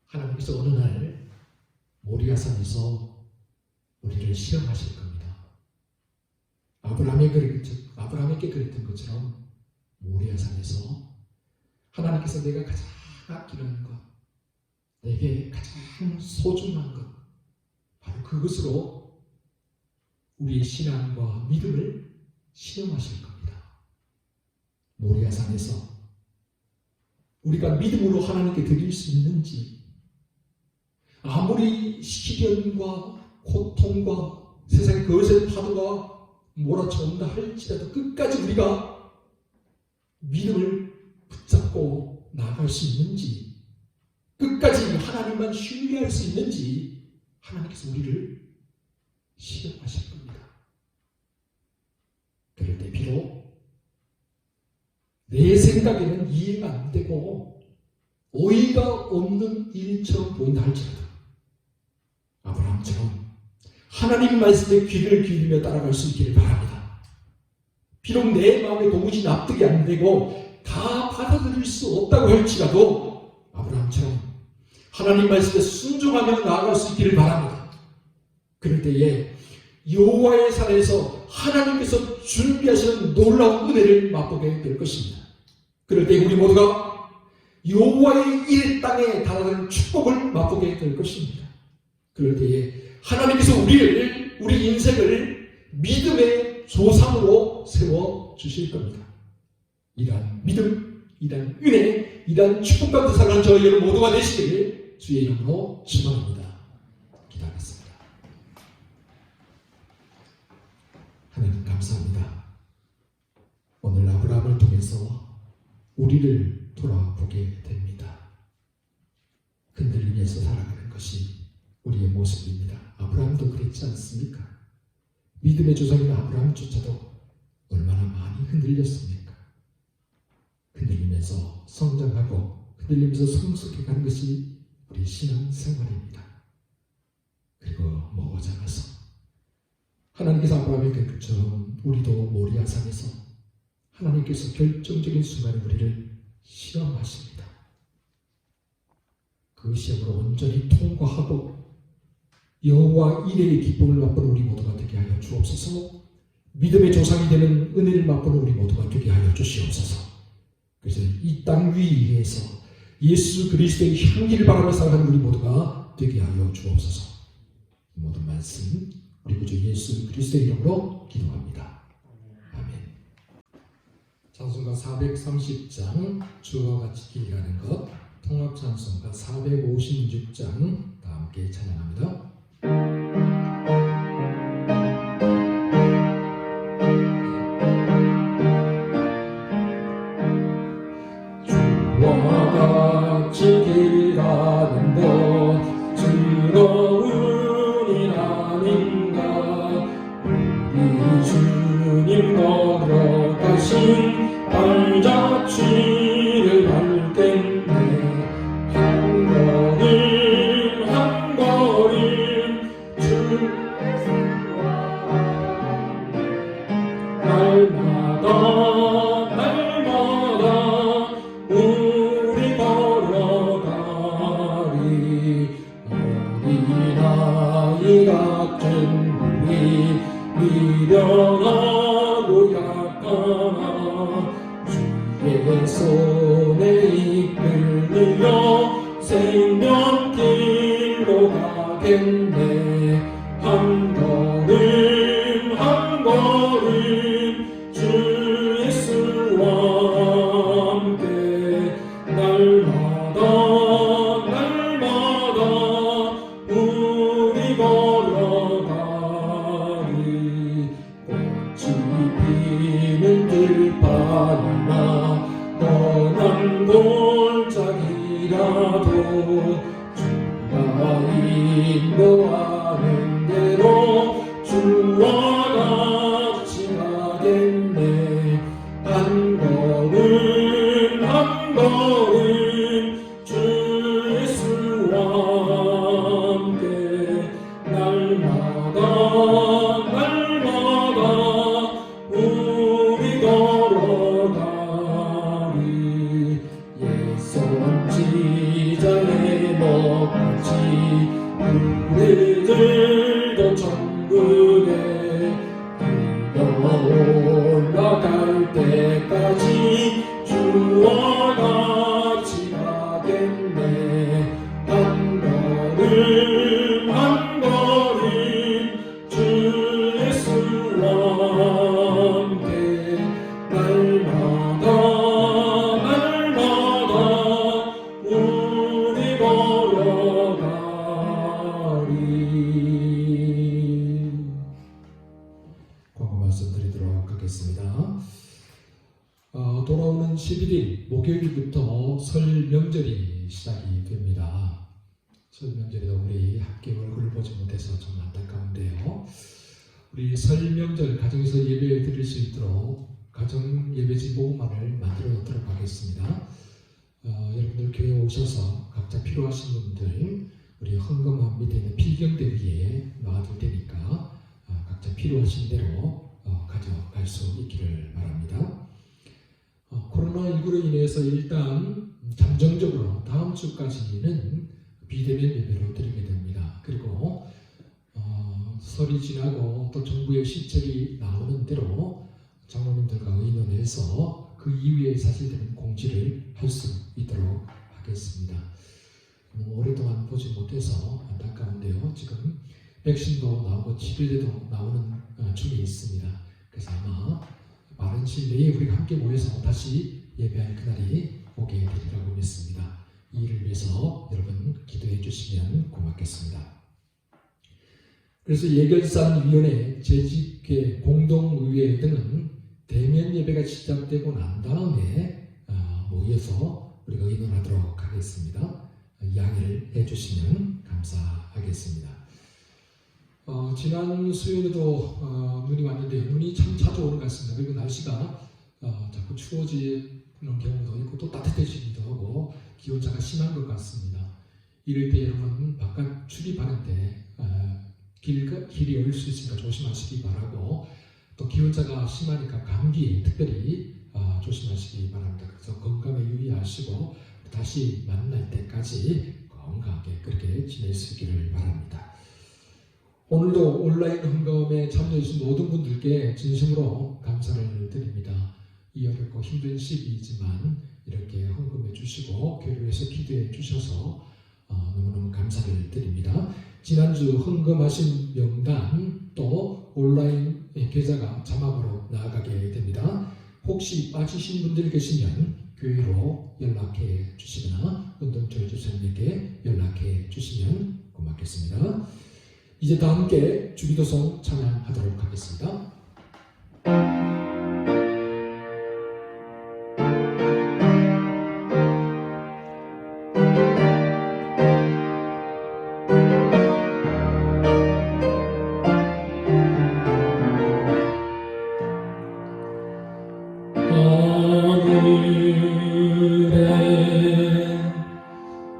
하나님께서 어느 날 모리아산에서 우리를 시험하실 겁니다. 아브라함에게 그랬던 것처럼 모리아산에서 하나님께서 내가 가장 아끼는 것, 내게 가장 소중한 것, 바로 그것으로 우리의 신앙과 믿음을 시험하실 겁니다. 모리아산에서 우리가 믿음으로 하나님께 드릴 수 있는지, 아무리 시련과 고통과 세상의 거센 파도가 몰아쳐온다 할지라도 끝까지 우리가 믿음을 붙잡고 나아갈 수 있는지, 끝까지 하나님만 신뢰할 수 있는지 하나님께서 우리를 시험하실 겁니다. 그럴 때 비록 내 생각에는 이해가 안 되고 어이가 없는 일처럼 보인다 할지라도 아브라함처럼 하나님 말씀에 귀를 기울이며 따라갈 수 있기를 바랍니다. 비록 내 마음에 도무지 납득이 안 되고 다 받아들일 수 없다고 할지라도 아브라함처럼 하나님 말씀에 순종하며 나아갈 수 있기를 바랍니다. 그럴 때에 여호와의 산에서 하나님께서 준비하시는 놀라운 은혜를 맛보게 될 것입니다. 그럴 때 우리 모두가 여호와의 이 땅에 달하는 축복을 맛보게 될 것입니다. 그럴 때에 하나님께서 우리 인생을 믿음의 조상으로 세워 주실 겁니다. 이러한 믿음, 이러한 은혜, 이러한 축복 가운데 살아가는 저희 여러분 모두가 되시길 주의 이름으로 축원합니다. 기도하겠습니다. 하나님 감사합니다. 오늘 아브라함을 통해서 우리를 돌아보게 됩니다. 흔들리면서 살아가는 것이 우리의 모습입니다. 아브라함도 그랬지 않습니까? 믿음의 조상인 아브라함조차도 얼마나 많이 흔들렸습니까? 흔들리면서 성장하고 흔들리면서 성숙해가는 것이 우리 신앙생활입니다. 그리고 머저나서 하나님께서 아브라함에게 그처럼 우리도 모리아산에서 하나님께서 결정적인 순간에 우리를 시험하십니다. 그 시험으로 온전히 통과하고 여호와 이레의 기쁨을 맛보는 우리 모두가 되게 하여 주옵소서. 믿음의 조상이 되는 은혜를 맛보는 우리 모두가 되게 하여 주시옵소서. 그래서 이 땅 위에서 예수 그리스도의 향기를 바라며 살아가는 우리 모두가 되게 하여 주옵소서. 이 모든 말씀 우리 구주 예수 그리스도의 이름으로 기도합니다. 아멘. 찬송가 430장 주와 같이 길이라는 것, 통합찬송가 456장 다 함께 찬양합니다. 주와 같이 길이라는 것 즐거운 일 아닌가. 우리 주님 걸어가신 발자취를 밟겠네. 한 걸음 한 걸음 날마다 우리 걸어가리. 어린아이 같은 우리 미련하고 약하나 주의 손에 이끌려 생명길로 가겠네. 한 걸음 한 걸음 주 예수와 함께 날마다 우리 걸어가리. 꽃이 피는 들판이나 떠난 골짜기라도 주가 인도하는 대로 주와 같이 가겠네. 한 걸음 한 걸음 주 예수와 함께 날마다 우리 걸어가리. 예선지자의 높같이 우리들도 천국에 올라갈 때까지 주와 같이 가겠네. 한 걸음 한 걸음 주 예수와 함께 날마다 우리 걸어가리. 광고 말씀드리도록 하겠습니다. 돌아오는 11일 목요일부터 설 명절이 시작이 됩니다. 설 명절에도 우리 함께 얼굴을 보지 못해서 좀 안타까운데요. 우리 설 명절 가정에서 예배 드릴 수 있도록 가정 예배지 모음만을 만들어 놓도록 하겠습니다. 여러분들 교회에 오셔서 각자 필요하신 분들 우리 헌금함 밑에 있는 필경대 위에 놔둘 테니까 각자 필요하신 대로 가져갈 수 있기를 바랍니다. 코로나19로 인해서 일단 잠정적으로 다음 주까지는 비대면 예배로 드리게 됩니다. 그리고 설이 지나고 또 정부의 시책이 나오는 대로 해서 그 이후에 사실되는 공지를 할 수 있도록 하겠습니다. 오랫동안 보지 못해서 안타까운데요. 지금 백신도 나오고 치료제도 나오는 중에 있습니다. 그래서 아마 빠른 시일 내에 우리가 함께 모여서 다시 예배할 그날이 오게 되리라고 믿습니다. 이 일을 위해서 여러분 기도해 주시면 고맙겠습니다. 그래서 예결산위원회, 재직회, 공동의회 등은 대면 예배가 시작되고 난 다음에 모여서 우리가 의논하도록 하겠습니다. 양해를 해주시면 감사하겠습니다. 지난 수요일에도 눈이 왔는데 눈이 참 자주 오는 것 같습니다. 그리고 날씨가 자꾸 추워지는 경우도 있고 또 따뜻해지기도 하고 기온차가 심한 것 같습니다. 이럴 때 여러분 바깥 출입하는데 길이 얼릴 수 있으니까 조심하시기 바라고, 또 기온차가 심하니까 감기에 특별히 조심하시기 바랍니다. 그래서 건강에 유의하시고 다시 만날 때까지 건강하게 그렇게 지내시기를 바랍니다. 오늘도 온라인 헌금에 참여해 주신 모든 분들께 진심으로 감사를 드립니다. 이 어렵고 힘든 시기이지만 이렇게 헌금해 주시고 교회를 위해서 기도해 주셔서 너무너무 감사를 드립니다. 지난주 헌금하신 명단 또 온라인 계좌가 자막으로 나가게 됩니다. 혹시 빠지신 분들이 계시면 교회로 연락해 주시거나 운동철 주사님에게 연락해 주시면 고맙겠습니다. 이제 다 함께 주기도송 찬양하도록 하겠습니다.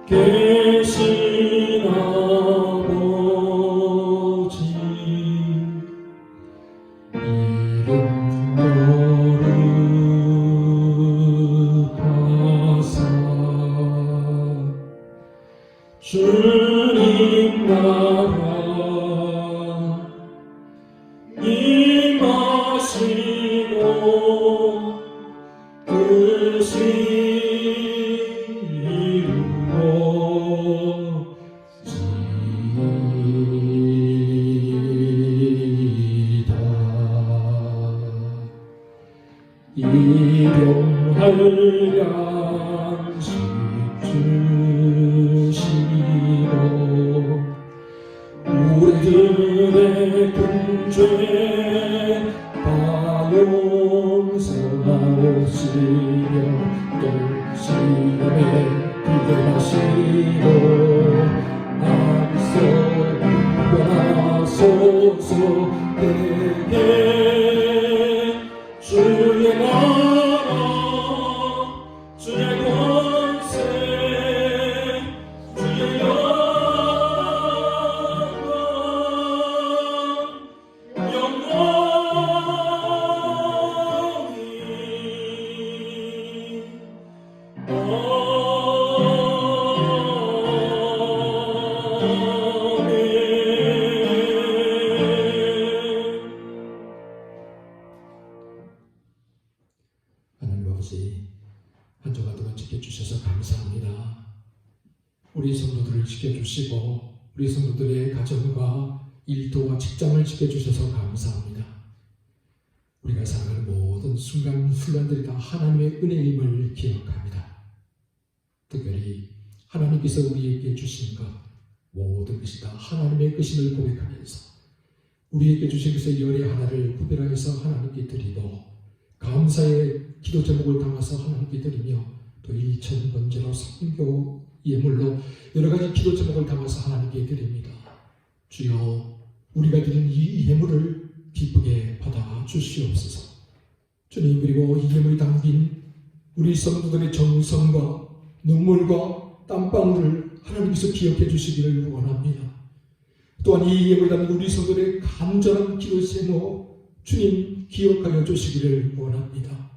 계신 아버지 이름 거룩하사 주님 나라 임하시고 뜻이 일용할 양식 주시고 우리들의 근죄 다 용서하시며 또 시험에 들게 마시고 안서 구원하소서. 내게 주의 나라 주의 권세 주의 한 주간 동안 지켜주셔서 감사합니다. 우리 성도들을 지켜주시고 우리 성도들의 가정과 일터와 직장을 지켜주셔서 감사합니다. 우리가 살아가는 모든 순간순간들이 다 하나님의 은혜임을 기억합니다. 특별히 하나님께서 우리에게 주신 것 모든 것이 다 하나님의 것임을 고백하면서 우리에게 주신 것의 열의 하나를 구별하여서 하나님께 드리고 감사의 기도 제목을 담아서 하나님께 드리며 또 2000번제로 성교 예물로 여러 가지 기도 제목을 담아서 하나님께 드립니다. 주여 우리가 드린 이 예물을 기쁘게 받아 주시옵소서. 주님, 그리고 이 예물이 담긴 우리 성도들의 정성과 눈물과 땀방울을 하나님께서 기억해 주시기를 원합니다. 또한 이 예물이 담긴 우리 성도들의 간절한 기도 제목 주님 기억하여 주시기를 원합니다.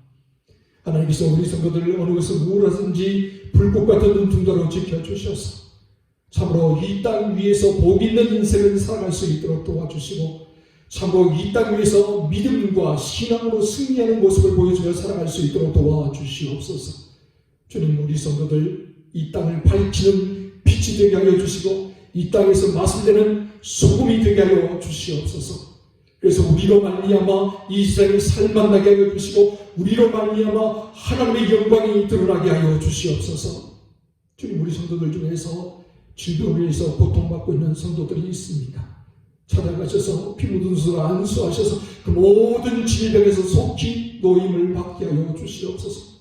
하나님께서 우리 성도들을 어느 것을 무엇하든지 불꽃 같은 눈동자로 지켜주셔서 참으로 이 땅 위에서 복 있는 인생을 살아갈 수 있도록 도와주시고 참으로 이 땅 위에서 믿음과 신앙으로 승리하는 모습을 보여주며 살아갈 수 있도록 도와주시옵소서. 주님, 우리 성도들 이 땅을 밝히는 빛이 되게 하여 주시고 이 땅에서 맛을 내는 소금이 되게 하여 주시옵소서. 그래서 우리로 말미암아 이 세상에 살만나게 하여 주시고 우리로 말미암아 하나님의 영광이 드러나게 하여 주시옵소서. 주님, 우리 성도들 중에서 질병을 위해서 고통받고 있는 성도들이 있습니다. 찾아가셔서 피 묻은 수를 안수하셔서 그 모든 질병에서 속히 노임을 받게 하여 주시옵소서.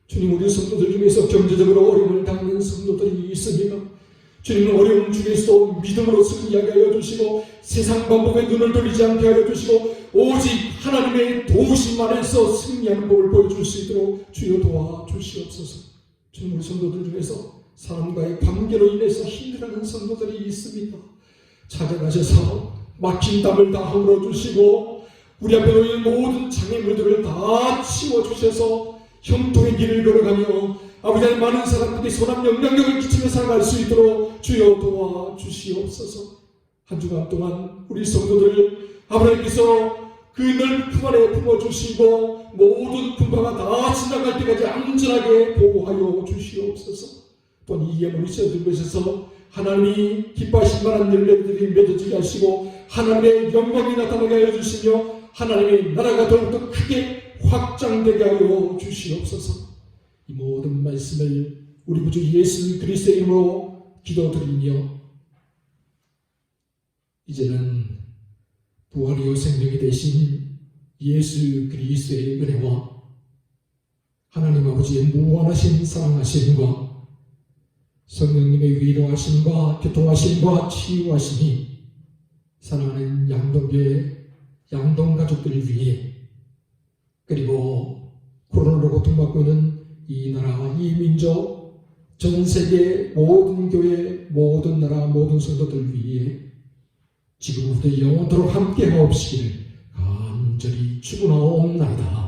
주님, 우리 성도들 중에서 경제적으로 어려움을 당하는 성도들이 있습니다. 주님은 어려움 중에서도 믿음으로 승리하게 하여 주시고 세상 방법에 눈을 돌리지 않게 하여 주시고 오직 하나님의 도우심 안에서 승리하는 법을 보여줄 수 있도록 주여 도와주시옵소서. 주님, 우리 성도들 중에서 사람과의 관계로 인해서 힘들어하는 성도들이 있습니다. 찾아가셔서 막힌 땀을 다 허물어 주시고 우리 앞에 놓인 모든 장애물들을 다 치워주셔서 형통의 길을 걸어가며 아버지 하나님, 많은 사람들이 선한 영향력을 끼치며 살아갈 수 있도록 주여 도와주시옵소서. 한 주간 동안 우리 성도들을 아버지께서 그 넓은 품 안에 품어주시고 모든 분파가 다 지나갈 때까지 안전하게 보호하여 주시옵소서. 또한 이 예물을 지어드리셔서 하나님이 기뻐하실 만한 열매들이 맺어지게 하시고 하나님의 영광이 나타나게 하여 주시며 하나님의 나라가 더욱더 크게 확장되게 하여 주시옵소서. 이 모든 말씀을 우리 구주 예수 그리스도의 이름으로 기도드리며 이제는 부활이요 생명이 되신 예수 그리스도의 은혜와 하나님 아버지의 무한하신 사랑하심과 성령님의 위로하심과 교통하심과 치유하심이 사랑하는 양동교회 양동가족들을 위해 그리고 코로나로 고통받고 있는 이 나라 이 민족 전 세계 모든 교회 모든 나라 모든 성도들 위해 지금부터 영원토록 함께 하옵시기를 간절히 축원하옵나이다.